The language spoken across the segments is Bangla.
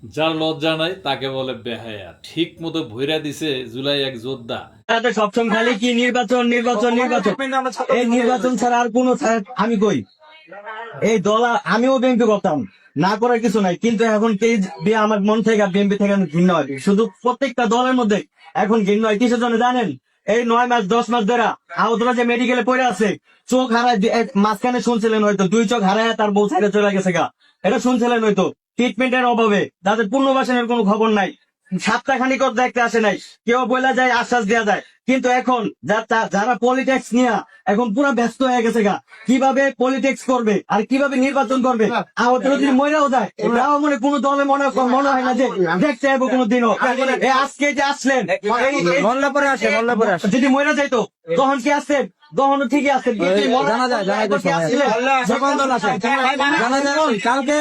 যার লজ্জা নাই তাকে বলে বেহায়া। ঠিক মতো ভইরা দিছে জুলাই এক যোদ্ধা। সবসময় খালি কি নির্বাচন নির্বাচন নির্বাচন, এই নির্বাচন ছাড়া আর কোনো আমি কই এই দল আমিও বিএনপি করতাম, না করার কিছু নাই, কিন্তু এখন আমার মন থেকে বিএনপি থেকে ঘৃণা হয়। শুধু প্রত্যেকটা দলের মধ্যে এখন ঘৃণা হয় কিসের জন্য জানেন? এই 9 মাস 10 মাস ধরে আহতরা যে মেডিকেলে পড়ে আছে, চোখ হারায় মাঝখানে শুনছিলেন হয়তো 2 চোখ হারায় তার বউ ছেড়ে চলে গেছে গা, এটা শুনছিলেন হয়তো। ট্রিটমেন্টের অভাবে তাদের পুনর্বাসনের কোনো খবর নাই, সপ্তাহখানিক দেখতে আসে নাই, কেউ বলে যায় আশ্বাস দেওয়া যায়, কিন্তু এখন যারা পলিটিক্স নিয়ে এখন পুরো ব্যস্ত হয়ে গেছে গা, কিভাবে পলিটিক্স করবে আর কিভাবে নির্বাচন করবে। আহত যদি মরেও যায় তাও মনে কোনো দলে মনে হয় না যে দেখতে যাবো কোনোদিনও। আজকে যে আসলেন মল্লা পরে আসে যদি মরে যাইতো তখন কি আসতেন? তখনও ঠিকই আসতেন, জানা যায় কালকে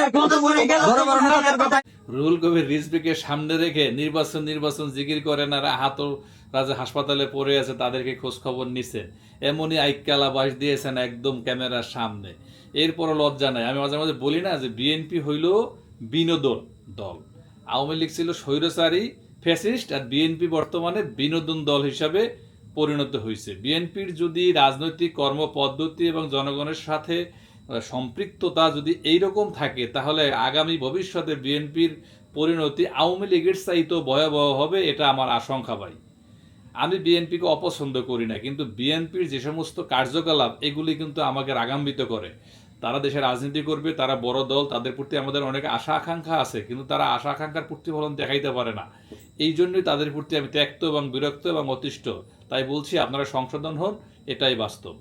রুহুল কবির রিজভীকে সামনে রেখে নির্বাচন নির্বাচন জিকির করেন আর আহত রাজা হাসপাতালে পড়ে আছে তাদেরকে খোঁজ খবর নিছে, এমনই আইকালা বাস দিয়েছেন একদম ক্যামেরার সামনে। এরপরও লজ্জা নাই। আমি মাঝে মাঝে বলি না যে বিএনপি হইল বিনোদন দল, আওয়ামী লীগ ছিল স্বৈরচারী ফ্যাসিস্ট, আর বিএনপি বর্তমানে বিনোদন দল হিসাবে পরিণত হয়েছে। বিএনপির যদি রাজনৈতিক কর্মপদ্ধতি এবং জনগণের সাথে সম্পৃক্ততা যদি এইরকম থাকে, তাহলে আগামী ভবিষ্যতে বিএনপির পরিণতি আওয়ামী লীগের চাইতেও ভয়াবহ হবে, এটা আমার আশঙ্কা ভাই। আমি বিএনপিকে অপছন্দ করি না, কিন্তু বিএনপির যে সমস্ত কার্যকলাপ এগুলি কিন্তু আমাকে রাগান্বিত করে। তারা দেশে রাজনীতি করবে, তারা বড় দল, তাদের প্রতি আমাদের অনেক আশা আকাঙ্ক্ষা আছে, কিন্তু তারা আশা আকাঙ্ক্ষার প্রতিফলন দেখাইতে পারে না। এই জন্যই তাদের প্রতি আমি ত্যক্ত এবং বিরক্ত এবং অতিষ্ঠ। তাই বলছি আপনারা সংশোধন হন, এটাই বাস্তব।